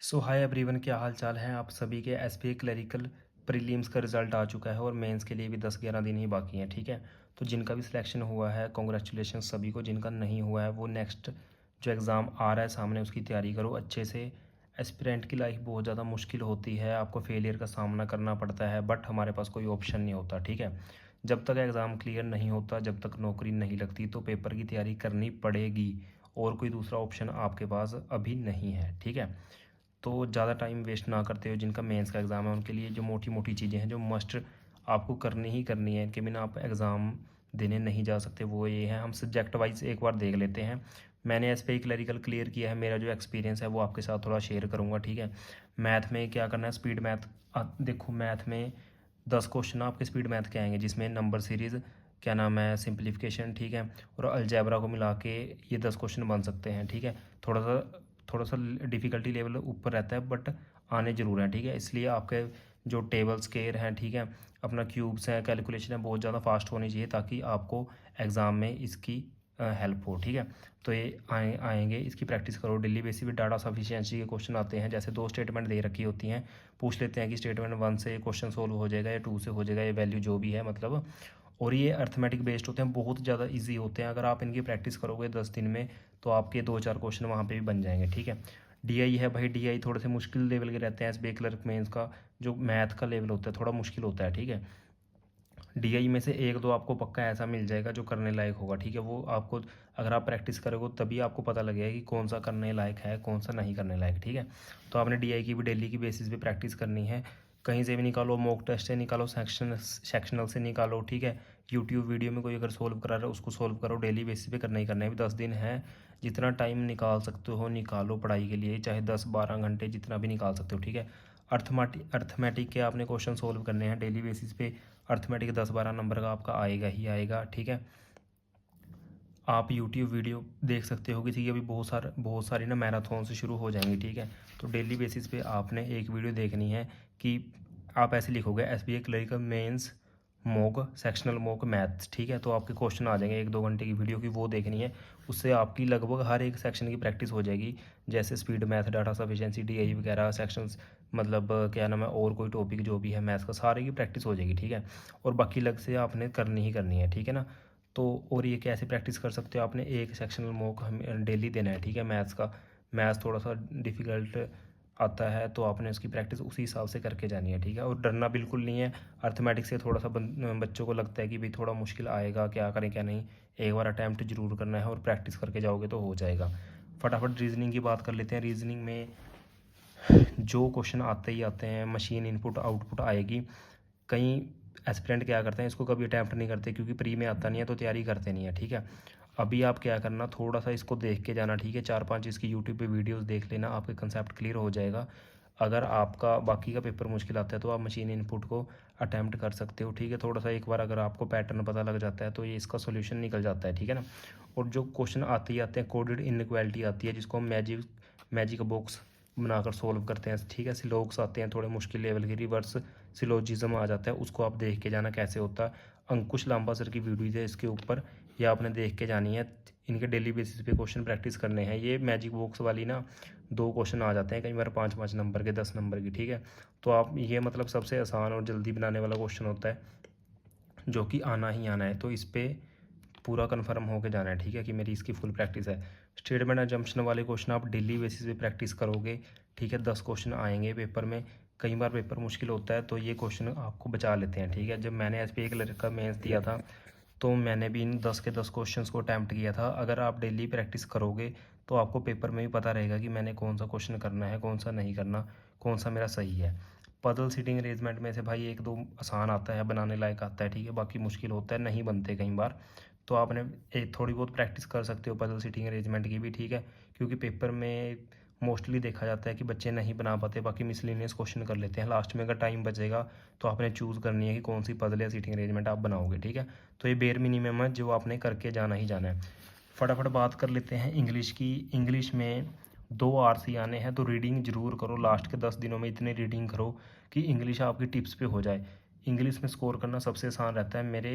सो hi everyone, क्या हाल चाल है आप सभी के। एसबीआई क्लरिकल प्रीलिम्स का रिजल्ट आ चुका है और मेंस के लिए भी 10-11 दिन ही बाकी हैं। ठीक है, तो जिनका भी सिलेक्शन हुआ है कॉन्ग्रेचुलेशन सभी को। जिनका नहीं हुआ है वो नेक्स्ट जो एग्ज़ाम आ रहा है सामने उसकी तैयारी करो अच्छे से। एस्पिरेंट की लाइफ बहुत ज़्यादा मुश्किल होती है, आपको फेलियर का सामना करना पड़ता है, बट हमारे पास कोई ऑप्शन नहीं होता। ठीक है, जब तक एग्ज़ाम क्लियर नहीं होता, जब तक नौकरी नहीं लगती, तो पेपर की तैयारी करनी पड़ेगी और कोई दूसरा ऑप्शन आपके पास अभी नहीं है। ठीक है, तो ज़्यादा टाइम वेस्ट ना करते हो। जिनका मेंस का एग्ज़ाम है उनके लिए जो मोटी मोटी चीज़ें हैं जो मस्ट आपको करनी ही करनी है, इनके बिना आप एग्ज़ाम देने नहीं जा सकते, वो ये हैं। हम सब्जेक्ट वाइज एक बार देख लेते हैं। मैंने एसपीआई क्लरिकल क्लियर किया है, मेरा जो एक्सपीरियंस है वो आपके साथ थोड़ा शेयर करूँगा। ठीक है, मैथ में क्या करना है, स्पीड मैथ। देखो मैथ में 10 क्वेश्चन आपके स्पीड मैथ के आएंगे, जिसमें नंबर सीरीज़, क्या नाम है, सिंप्लीफिकेशन, ठीक है, और अलजेब्रा को मिला के ये 10 क्वेश्चन बन सकते हैं। ठीक है, थोड़ा सा डिफ़िकल्टी लेवल ऊपर रहता है, बट आने ज़रूर हैं। ठीक है, इसलिए आपके जो टेबल स्केयर हैं, ठीक है, अपना क्यूब्स हैं, कैलकुलेशन है, बहुत ज़्यादा फास्ट होनी चाहिए ताकि आपको एग्ज़ाम में इसकी हेल्प हो। ठीक है, तो ये आएंगे, इसकी प्रैक्टिस करो डेली बेसिस पे। डाटा सफिशिएंसी के क्वेश्चन आते हैं, जैसे दो स्टेटमेंट दे रखी होती हैं, पूछ लेते हैं कि स्टेटमेंट 1 से क्वेश्चन सोल्व हो जाएगा या 2 से हो जाएगा, ये वैल्यू जो भी है मतलब। और ये अर्थमेटिक बेस्ड होते हैं, बहुत ज़्यादा इजी होते हैं। अगर आप इनकी प्रैक्टिस करोगे 10 दिन में तो आपके 2-4 क्वेश्चन वहाँ पे भी बन जाएंगे। ठीक है, डीआई है भाई, डीआई थोड़े से मुश्किल लेवल के रहते हैं। एसबीआई क्लर्क मेंस का जो मैथ का लेवल होता है थोड़ा मुश्किल होता है। ठीक है, डीआई में से एक दो आपको पक्का ऐसा मिल जाएगा जो करने लायक होगा। ठीक है, वो आपको अगर आप प्रैक्टिस करोगे तभी आपको पता लगेगा कि कौन सा करने लायक है, कौन सा नहीं करने लायक। ठीक है, तो आपने डीआई की भी डेली की बेसिस पे प्रैक्टिस करनी है। कहीं से भी निकालो, मॉक टेस्ट से निकालो, सेक्शनल से निकालो। ठीक है, यूट्यूब वीडियो में कोई अगर सोल्व करा रहा है उसको सोल्व करो, डेली बेसिस पे करना ही करना है। अभी 10 दिन है, जितना टाइम निकाल सकते हो निकालो पढ़ाई के लिए, चाहे 10-12 घंटे जितना भी निकाल सकते हो। ठीक है, अर्थमेटिक के आपने क्वेश्चन सोल्व करने हैं डेली बेसिस पे। अर्थमेटिक 10-12 नंबर का आपका आएगा ही आएगा। ठीक है, आप यूट्यूब वीडियो देख सकते हो, किसी की अभी बहुत सारी ना मैराथन से शुरू हो जाएंगी। ठीक है, तो डेली बेसिस पे आपने एक वीडियो देखनी है कि आप ऐसे लिखोगे SBI clerical mains mock sectional mock maths. ठीक है, तो आपके क्वेश्चन आ जाएंगे 1-2 घंटे की वीडियो की, वो देखनी है। उससे आपकी लगभग हर एक सेक्शन की प्रैक्टिस हो जाएगी, जैसे speed math, data sufficiency, DI वगैरह सेक्शंस, मतलब क्या नाम है, और कोई टॉपिक जो भी है मैथ्स का, सारे की प्रैक्टिस हो जाएगी। ठीक है, और बाकी अलग से आपने करनी ही करनी है। ठीक है ना, तो और ये कैसे प्रैक्टिस कर सकते हो, आपने एक सेक्शनल मॉक हमें डेली देना है। ठीक है, मैथ्स का, मैथ्स थोड़ा सा डिफ़िकल्ट आता है तो आपने उसकी प्रैक्टिस उसी हिसाब से करके जानी है। ठीक है, और डरना बिल्कुल नहीं है। अर्थमेटिक्स से थोड़ा सा बच्चों को लगता है कि भाई थोड़ा मुश्किल आएगा, क्या करें क्या नहीं, एक बार अटैम्प्ट जरूर करना है और प्रैक्टिस करके जाओगे तो हो जाएगा। फटाफट रीजनिंग की बात कर लेते हैं। रीजनिंग में जो क्वेश्चन आते ही आते हैं, मशीन इनपुट आउटपुट आएगी। कई एस्पिरेंट क्या करते हैं, इसको कभी अटैम्प्ट नहीं करते क्योंकि प्री में आता नहीं है तो तैयारी करते नहीं है। ठीक है, अभी आप क्या करना, थोड़ा सा इसको देख के जाना। ठीक है, 4-5 इसकी यूट्यूब पे वीडियोस देख लेना, आपके कंसेप्ट क्लियर हो जाएगा। अगर आपका बाकी का पेपर मुश्किल आता है तो आप मशीन इनपुट को अटैम्प्ट कर सकते हो। ठीक है, थोड़ा सा एक बार अगर आपको पैटर्न पता लग जाता है तो ये इसका सोल्यूशन निकल जाता है। ठीक है ना, और जो क्वेश्चन आते ही आते हैं, कोडेड इनइक्वालिटी आती है जिसको हम मैजिक बॉक्स बनाकर सोल्व करते हैं। ठीक है, सिलोक्स आते हैं थोड़े मुश्किल लेवल के, रिवर्स सिलोजिज्म आ जाता है, उसको आप देख के जाना कैसे होता है। अंकुश लांबा सर की वीडियो है इसके ऊपर, ये आपने देख के जानी है। इनके डेली बेसिस पे क्वेश्चन प्रैक्टिस करने हैं। ये मैजिक बॉक्स वाली ना 2 क्वेश्चन आ जाते हैं कई बार 5-5 नंबर के, 10 नंबर की। ठीक है, तो आप ये मतलब सबसे आसान और जल्दी बनाने वाला क्वेश्चन होता है जो कि आना ही आना है, तो इस पर पूरा कन्फर्म होकर जाना है। ठीक है, कि मेरी इसकी फुल प्रैक्टिस है। स्टेटमेंट एजम्पशन वाले क्वेश्चन आप डेली बेसिस पे प्रैक्टिस करोगे। ठीक है, 10 क्वेश्चन आएंगे पेपर में। कई बार पेपर मुश्किल होता है तो ये क्वेश्चन आपको बचा लेते हैं। ठीक है, जब मैंने एसबीआई क्लर्क का मेंस दिया था तो मैंने भी इन 10 के 10 क्वेश्चंस को अटैम्प्ट किया था। अगर आप डेली प्रैक्टिस करोगे तो आपको पेपर में भी पता रहेगा कि मैंने कौन सा क्वेश्चन करना है, कौन सा नहीं करना, कौन सा मेरा सही है। पजल सीटिंग अरेंजमेंट में से भाई 1-2 आसान आता है, बनाने लायक आता है। ठीक है, बाकी मुश्किल होता है, नहीं बनते कई बार, तो आपने एक थोड़ी बहुत प्रैक्टिस कर सकते हो पजल सीटिंग अरेंजमेंट की भी। ठीक है, क्योंकि पेपर में मोस्टली देखा जाता है कि बच्चे नहीं बना पाते, बाकी मिसलेनियस क्वेश्चन कर लेते हैं। लास्ट में अगर टाइम बचेगा तो आपने चूज़ करनी है कि कौन सी पजल या सीटिंग अरेंजमेंट आप बनाओगे। ठीक है, तो ये बेयर मिनिमम है जो आपने करके जाना ही जाना है। फटाफट बात कर लेते हैं इंग्लिश की। इंग्लिश में 2 आरसी आने हैं, तो रीडिंग ज़रूर करो। लास्ट के 10 दिनों में इतनी रीडिंग करो कि इंग्लिश आपकी टिप्स पे हो जाए। इंग्लिश में स्कोर करना सबसे आसान रहता है। मेरे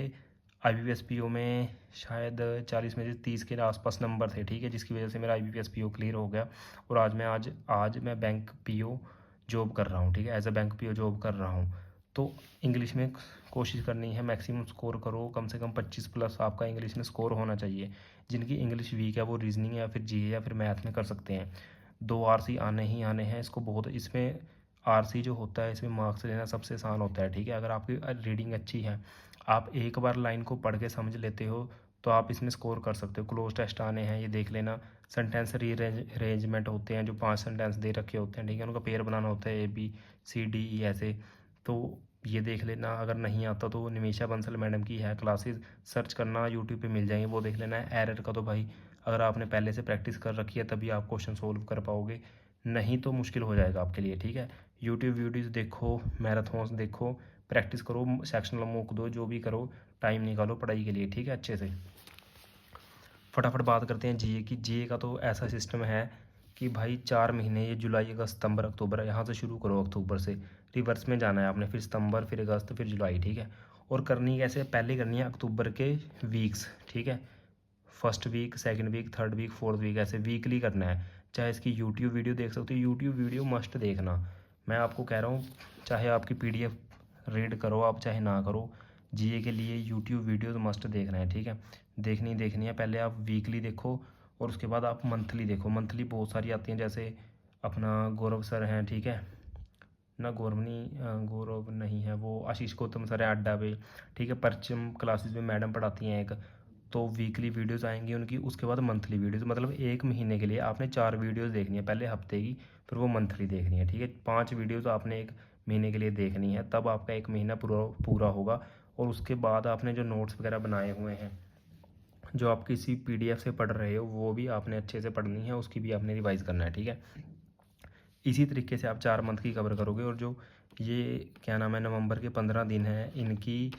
IBPS PO में शायद 40 में से 30 के आसपास नंबर थे, ठीक है, जिसकी वजह से मेरा IBPS PO क्लियर हो गया। और आज मैं बैंक PO जॉब कर रहा हूँ, ठीक है, as a bank PO job कर रहा हूँ। तो इंग्लिश में कोशिश करनी है, मैक्सिमम स्कोर करो, कम से कम 25 प्लस आपका इंग्लिश में स्कोर होना चाहिए। जिनकी इंग्लिश वीक है वो रीजनिंग या फिर GA या फिर मैथ में कर सकते हैं। 2 RC आने ही आने हैं इसको। बहुत इसमें RC जो होता है इसमें मार्क्स लेना सबसे आसान होता है, ठीक है। अगर आपकी रीडिंग अच्छी है, आप एक बार लाइन को पढ़ के समझ लेते हो, तो आप इसमें स्कोर कर सकते हो। क्लोज टेस्ट आने हैं, ये देख लेना। सेंटेंस रीअरेंजमेंट होते हैं, जो 5 सेंटेंस दे रखे होते हैं, ठीक है, उनका पेयर बनाना होता है ABCDE ऐसे। तो ये देख लेना। अगर नहीं आता तो निमिषा बंसल मैडम की है क्लासेस, सर्च करना, यूट्यूब पे मिल जाएंगे, वो देख लेना है। एरर का तो भाई अगर आपने पहले से प्रैक्टिस कर रखी है तभी आप क्वेश्चन सोल्व कर पाओगे, नहीं तो मुश्किल हो जाएगा आपके लिए, ठीक है। यूट्यूब वीडियोज़ देखो, मैराथन्स देखो, प्रैक्टिस करो, सेक्शनल मॉक दो, जो भी करो, टाइम निकालो पढ़ाई के लिए, ठीक है, अच्छे से। फटाफट बात करते हैं GA की। GA का तो ऐसा सिस्टम है कि भाई 4 महीने, ये जुलाई अगस्त सितंबर अक्टूबर, यहाँ से शुरू करो, अक्टूबर से रिवर्स में जाना है आपने, फिर सितंबर, फिर अगस्त, फिर जुलाई, ठीक है। और करनी कैसे, पहले करनी है अक्टूबर के वीक्स, ठीक है, first week, second week, third week, fourth week, ऐसे वीकली करना है। चाहे इसकी यूट्यूब वीडियो देख सकते हो, यूट्यूब वीडियो मस्ट देखना, मैं आपको कह रहा हूँ। चाहे आपकी PDF रीड करो आप, चाहे ना करो, GA के लिए यूट्यूब वीडियोस मस्ट देखना है, ठीक है। देखनी है। पहले आप वीकली देखो और उसके बाद आप मंथली देखो। मंथली बहुत सारी आती हैं, जैसे अपना गौरव सर हैं, ठीक है ना, गौरव नहीं है वो, आशीष गौतम सर है अड्डा पे, ठीक है। परचम क्लासेस में मैडम पढ़ाती हैं एक, तो वीकली वीडियोस आएंगी उनकी। उसके बाद मंथली वीडियोस, मतलब एक महीने के लिए आपने 4 वीडियोस देखनी है, पहले हफ्ते की, फिर वो मंथली देखनी है, ठीक है। 5 वीडियोस आपने एक महीने के लिए देखनी है, तब आपका एक महीना पूरा होगा। और उसके बाद आपने जो नोट्स वगैरह बनाए हुए हैं, जो आप किसी PDF से पढ़ रहे हो, वो भी आपने अच्छे से पढ़नी है, उसकी भी आपने रिवाइज़ करना है, ठीक है। इसी तरीके से आप 4 मंथ की कवर करोगे। और जो ये क्या नाम है, नवंबर के 15 दिन हैं इनकी,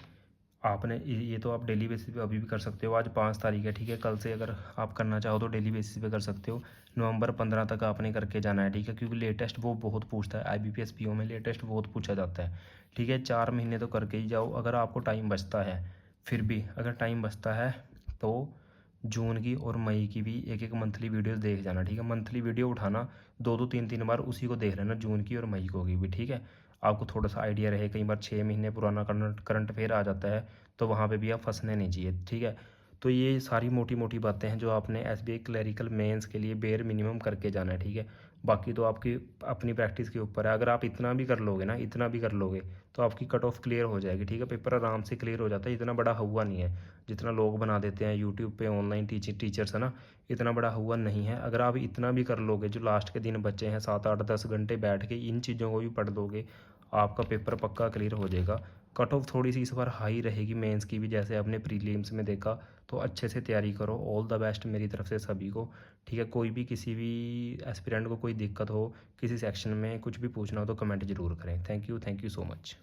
आपने ये तो आप डेली बेसिस पे अभी भी कर सकते हो। आज 5 तारीख है, ठीक है, कल से अगर आप करना चाहो तो डेली बेसिस पे कर सकते हो। नवंबर 15 तक आपने करके जाना है, ठीक है, क्योंकि लेटेस्ट वो बहुत पूछता है। IBPS PO में लेटेस्ट बहुत पूछा जाता है, ठीक है। 4 महीने तो करके ही जाओ। अगर आपको टाइम बचता है, फिर भी अगर टाइम बचता है तो जून की और मई की भी एक एक मंथली वीडियोस देख जाना, ठीक है। मंथली वीडियो उठाना, 2 3 बार उसी को देख लेना, जून की और मई को की भी, ठीक है। आपको थोड़ा सा आइडिया रहे। कई बार 6 महीने पुराना करंट अफेयर आ जाता है, तो वहाँ पे भी आप फंसने नहीं चाहिए, ठीक है। तो ये सारी मोटी मोटी बातें हैं जो आपने SBI क्लरिकल मेंस के लिए बेयर मिनिमम करके जाना है, ठीक है। बाकी तो आपकी अपनी प्रैक्टिस के ऊपर है। अगर आप इतना भी कर लोगे ना, इतना भी कर लोगे, तो आपकी कट ऑफ क्लियर हो जाएगी, ठीक है। पेपर आराम से क्लियर हो जाता है, इतना बड़ा हुआ नहीं है जितना लोग बना देते हैं यूट्यूब पे ऑनलाइन टीचर्स है ना, इतना बड़ा हुआ नहीं है। अगर आप इतना भी कर लोगे, जो लास्ट के दिन बचे हैं 7 8 10 घंटे बैठ के इन चीज़ों को भी पढ़ लोगे, आपका पेपर पक्का क्लियर हो जाएगा। कट ऑफ थोड़ी सी इस बार हाई रहेगी मेंस की भी, जैसे आपने प्रीलिम्स में देखा। तो अच्छे से तैयारी करो। ऑल द बेस्ट मेरी तरफ से सभी को, ठीक है। कोई भी किसी भी एस्पिरेंट को कोई दिक्कत हो, किसी सेक्शन में कुछ भी पूछना हो तो कमेंट ज़रूर करें। Thank you so much.